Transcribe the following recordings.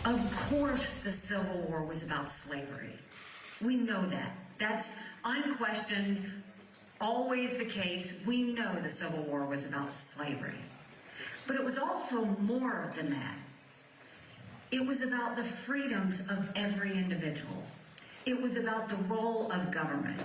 Of course the Civil War was about slavery. We know that. That's unquestioned, always the case. We know the Civil War was about slavery. But it was also more than that. It was about the freedoms of every individual. It was about the role of government.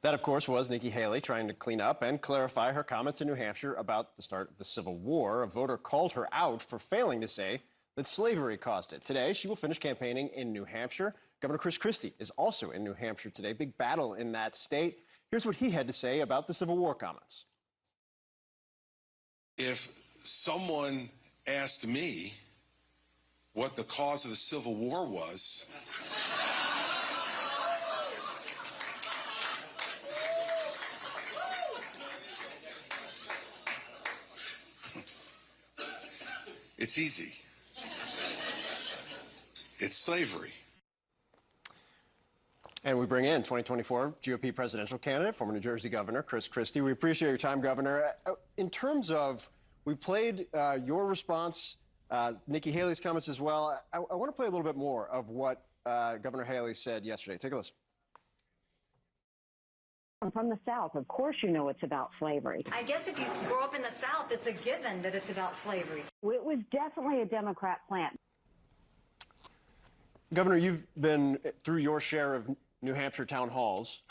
That, of course, was Nikki Haley trying to clean up and clarify her comments in New Hampshire about the start of the Civil War. A voter called her out for failing to say that slavery caused it. Today, she will finish campaigning in New Hampshire. Governor Christie is also in New Hampshire today. Big battle in that state. Here's what he had to say about the Civil War comments. If someone asked me what the cause of the Civil War was, it's easy. It's slavery. And we bring in 2024 GOP presidential candidate, former New Jersey Governor Christie. We appreciate your time, Governor. In terms of, we played your response, Nikki Haley's comments as well. I want to play a little bit more of what Governor Haley said yesterday. Take a listen. I'm from the South. Of course you know it's about slavery. I guess if you grow up in the South, it's a given that it's about slavery. It was definitely a Democrat plant. Governor, you've been through your share of New Hampshire town halls,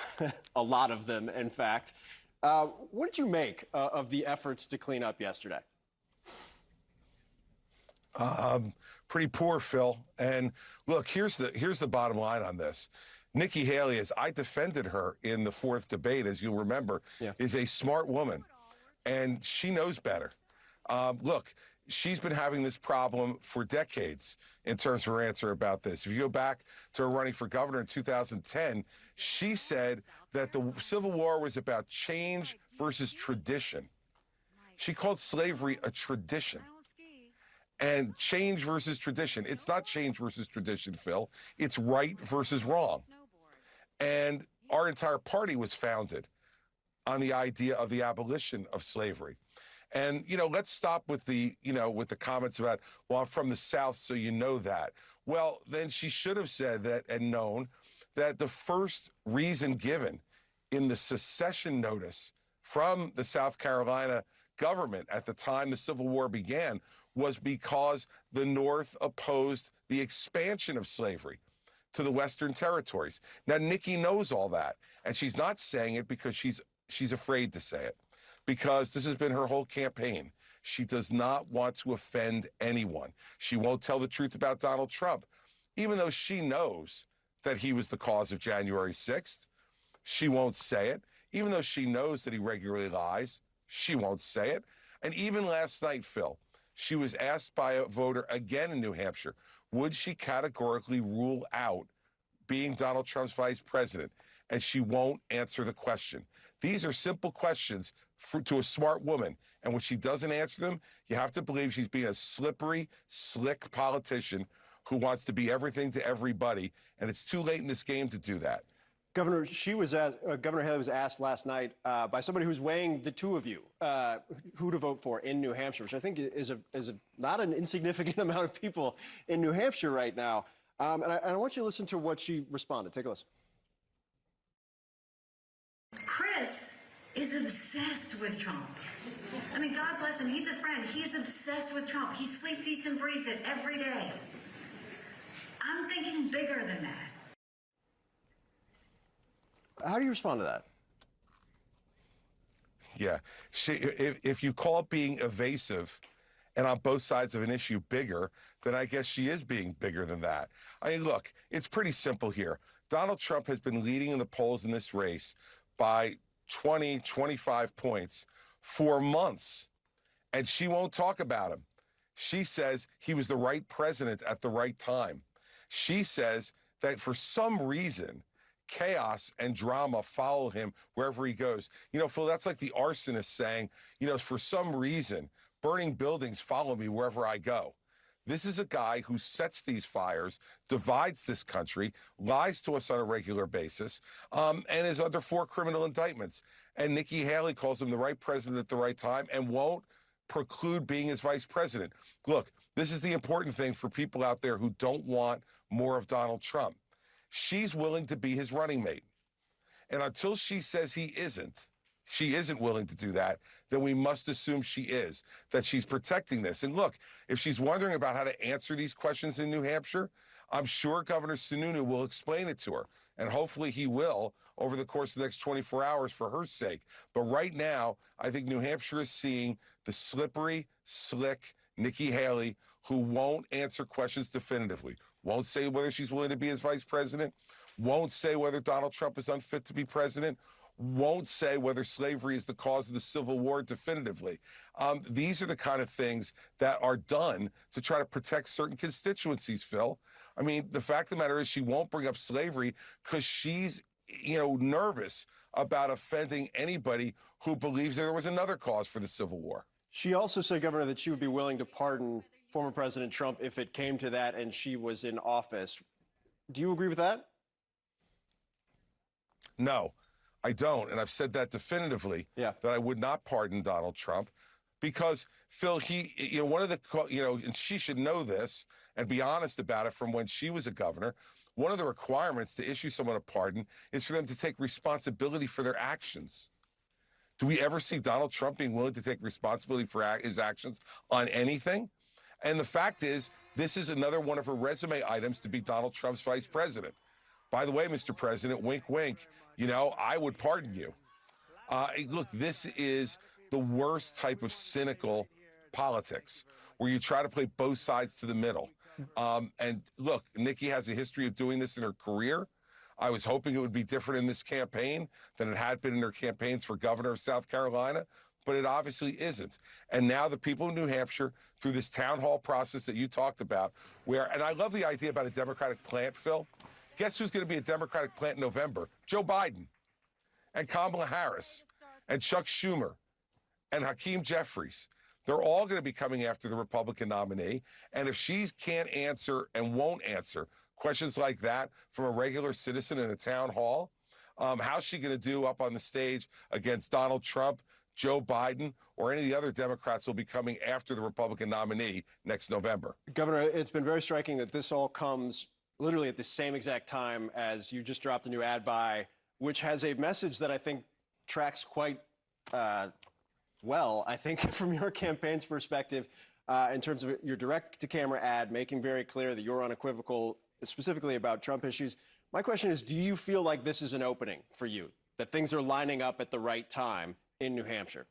a lot of them, in fact. What did you make of the efforts to clean up yesterday? Pretty poor, Phil. And look, here's the bottom line on this. Nikki Haley, as I defended her in the fourth debate, as you'll remember, is a smart woman, and she knows better. Look, she's been having this problem for decades in terms of her answer about this. If you go back to her running for governor in 2010, she said that the Civil War was about change versus tradition. She called slavery a tradition. And change versus tradition. It's not change versus tradition, Phil. It's right versus wrong. And our entire party was founded on the idea of the abolition of slavery. And, you know, let's stop with the, with the comments about, well, I'm from the South, so you know that. Well, then she should have said that and known that the first reason given in the secession notice from the South Carolina government at the time the Civil War began was because the North opposed the expansion of slavery to the Western territories. Now, Nikki knows all that, and she's not saying it because she's afraid to say it, because this has been her whole campaign. She does not want to offend anyone. She won't tell the truth about Donald Trump, even though she knows that he was the cause of January 6th. She won't say it. Even though she knows that he regularly lies, she won't say it. And even last night, Phil, she was asked by a voter again in New Hampshire, would she categorically rule out being Donald Trump's vice president? And she won't answer the question. These are simple questions to a smart woman. And when she doesn't answer them, you have to believe she's being a slippery, slick politician who wants to be everything to everybody. And it's too late in this game to do that. Governor, Governor Haley was asked last night by somebody who's weighing the two of you who to vote for in New Hampshire, which I think is not an insignificant amount of people in New Hampshire right now. And I want you to listen to what she responded. Take a listen. Chris is obsessed with Trump. I mean, God bless him. He's a friend. He's obsessed with Trump. He sleeps, eats, and breathes it every day. I'm thinking bigger than that. How do you respond to that? Yeah. If you call being evasive and on both sides of an issue bigger, then I guess she is being bigger than that. I mean, look, it's pretty simple here. Donald Trump has been leading in the polls in this race by 20, 25 points for months, and she won't talk about him. She says he was the right president at the right time. She says that for some reason, chaos and drama follow him wherever he goes. You know, Phil, that's like the arsonist saying, for some reason, burning buildings follow me wherever I go. This is a guy who sets these fires, divides this country, lies to us on a regular basis, and is under 4 criminal indictments. And Nikki Haley calls him the right president at the right time and won't preclude being his vice president. Look, this is the important thing for people out there who don't want more of Donald Trump. She's willing to be his running mate. And until she says she isn't willing to do that, then we must assume she is, that she's protecting this. And look, if she's wondering about how to answer these questions in New Hampshire, I'm sure Governor Sununu will explain it to her. And hopefully he will over the course of the next 24 hours for her sake. But right now, I think New Hampshire is seeing the slippery, slick Nikki Haley who won't answer questions definitively, won't say whether she's willing to be his vice president, won't say whether Donald Trump is unfit to be president, won't say whether slavery is the cause of the Civil War definitively. These are the kind of things that are done to try to protect certain constituencies, Phil. I mean, the fact of the matter is she won't bring up slavery because she's, nervous about offending anybody who believes there was another cause for the Civil War. She also said, Governor, that she would be willing to pardon former President Trump if it came to that and she was in office. Do you agree with that? No, I don't. And I've said that definitively, that I would not pardon Donald Trump because, Phil, one of the, and she should know this and be honest about it from when she was a governor. One of the requirements to issue someone a pardon is for them to take responsibility for their actions. Do we ever see Donald Trump being willing to take responsibility for his actions on anything? And the fact is, this is another one of her resume items to be Donald Trump's vice president. By the way, Mr. President, wink, wink, I would pardon you. Look, this is the worst type of cynical politics where you try to play both sides to the middle. And look, Nikki has a history of doing this in her career. I was hoping it would be different in this campaign than it had been in her campaigns for governor of South Carolina, but it obviously isn't. And now the people in New Hampshire, through this town hall process that you talked about, and I love the idea about a Democratic plant, Phil. Guess who's going to be a Democratic plant in November? Joe Biden and Kamala Harris and Chuck Schumer and Hakeem Jeffries. They're all going to be coming after the Republican nominee. And if she can't answer and won't answer questions like that from a regular citizen in a town hall, how's she going to do up on the stage against Donald Trump, Joe Biden, or any of the other Democrats who will be coming after the Republican nominee next November? Governor, it's been very striking that this all comes literally at the same exact time as you just dropped a new ad buy, which has a message that I think tracks quite well, I think, from your campaign's perspective, in terms of your direct-to-camera ad, making very clear that you're unequivocal, specifically about Trump issues. My question is, do you feel like this is an opening for you, that things are lining up at the right time in New Hampshire?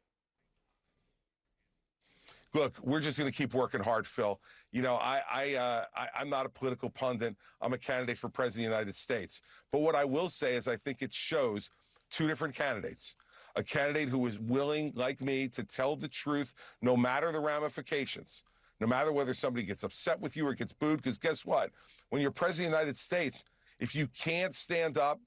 Look, we're just going to keep working hard, Phil. I'm not a political pundit. I'm a candidate for president of the United States. But what I will say is I think it shows two different candidates. A candidate who is willing, like me, to tell the truth no matter the ramifications, no matter whether somebody gets upset with you or gets booed, because guess what? When you're president of the United States, if you can't stand up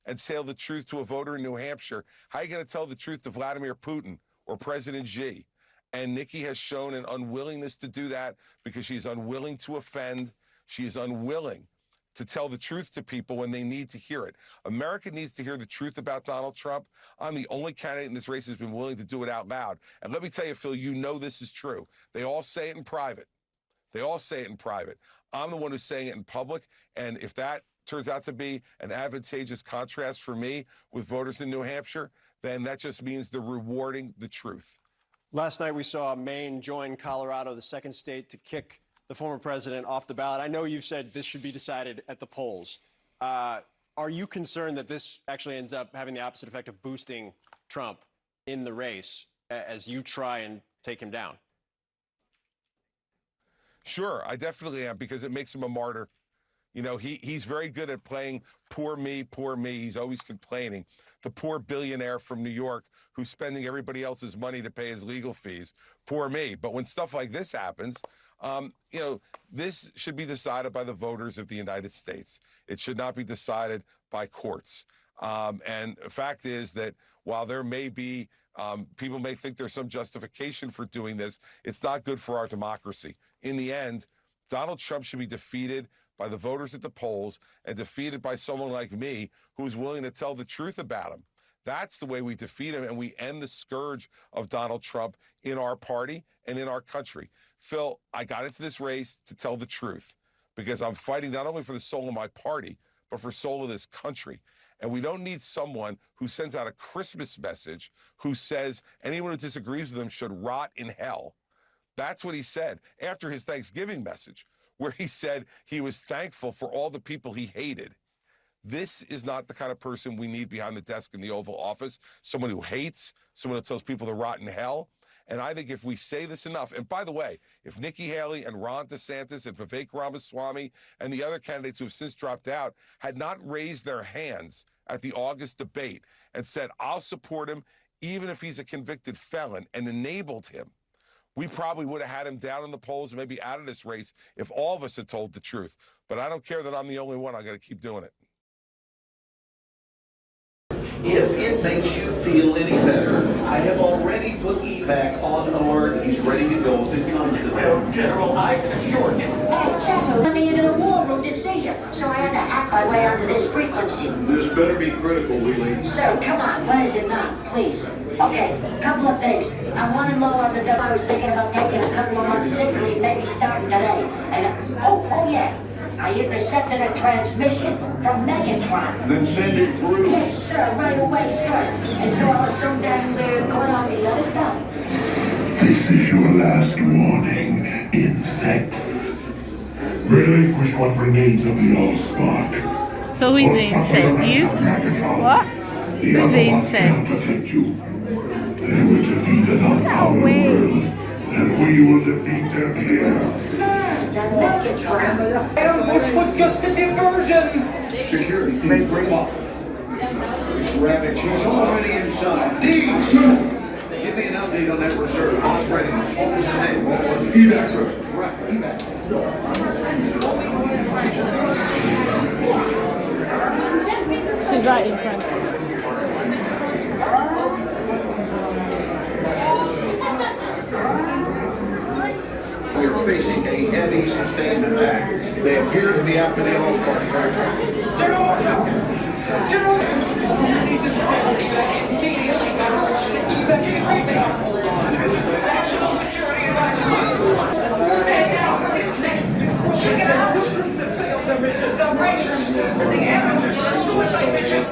and say the truth to a voter in New Hampshire, how are you going to tell the truth to Vladimir Putin or President Xi? And Nikki has shown an unwillingness to do that because she's unwilling to offend. She is unwilling to tell the truth to people when they need to hear it. America needs to hear the truth about Donald Trump. I'm the only candidate in this race who's been willing to do it out loud. And let me tell you, Phil, this is true. They all say it in private. They all say it in private. I'm the one who's saying it in public. And if that turns out to be an advantageous contrast for me with voters in New Hampshire, then that just means they're rewarding the truth. Last night, we saw Maine join Colorado, the second state to kick the former president off the ballot. I know you've said this should be decided at the polls. Are you concerned that this actually ends up having the opposite effect of boosting Trump in the race as you try and take him down? Sure, I definitely am, because it makes him a martyr. He's very good at playing poor me, poor me. He's always complaining. The poor billionaire from New York who's spending everybody else's money to pay his legal fees. Poor me. But when stuff like this happens, this should be decided by the voters of the United States. It should not be decided by courts. And the fact is that while there may be, people may think there's some justification for doing this, it's not good for our democracy. In the end, Donald Trump should be defeated by the voters at the polls and defeated by someone like me who's willing to tell the truth about him. That's the way we defeat him and we end the scourge of Donald Trump in our party and in our country. Phil, I got into this race to tell the truth because I'm fighting not only for the soul of my party, but for the soul of this country. And we don't need someone who sends out a Christmas message who says anyone who disagrees with him should rot in hell. That's what he said after his Thanksgiving message, where he said he was thankful for all the people he hated. This is not the kind of person we need behind the desk in the Oval Office, someone who hates, someone who tells people to rot in hell. And I think if we say this enough, and by the way, if Nikki Haley and Ron DeSantis and Vivek Ramaswamy and the other candidates who have since dropped out had not raised their hands at the August debate and said, I'll support him even if he's a convicted felon, and enabled him, we probably would have had him down in the polls and maybe out of this race if all of us had told the truth. But I don't care that I'm the only one. I'm going to keep doing it. If it makes you feel any better, I have already put evac on alert. He's ready to go if it comes to that. General, I can assure you. Hey, General, let me into the war room to see you, so I had to hack my way onto this frequency. This better be critical, Wheelie. Sir, come on, what is it not, please? Okay, couple of things. I'm running low on the dough. I was thinking about taking a couple of months sick leave, maybe starting today. And, oh yeah. I intercepted a transmission from Megatron. Then send it through. Yes, sir, right away, sir. And so I was so damn good on the other stuff. This is your last warning, insects. Relinquish what remains of the Allspark. So who's the insect? You? What? Who's the insect? Protect you. They were defeated on our world, and we will defeat them here. This was just a diversion. Security, please bring up. Rabbit, she's already inside. Deeds! Give me an update on that reserve. Boss readiness. What was his name? What was it? Evac, sir. Right, evac. She's right in front. We're facing a heavy sustained attack. They appear to be after the Allspark. General, watch out! General! Need to evac immediately. Evac immediately. Hold on. National security advisory. Stay down. Check it out. The failed the mission is outrageous. The amateurs are suicide mission.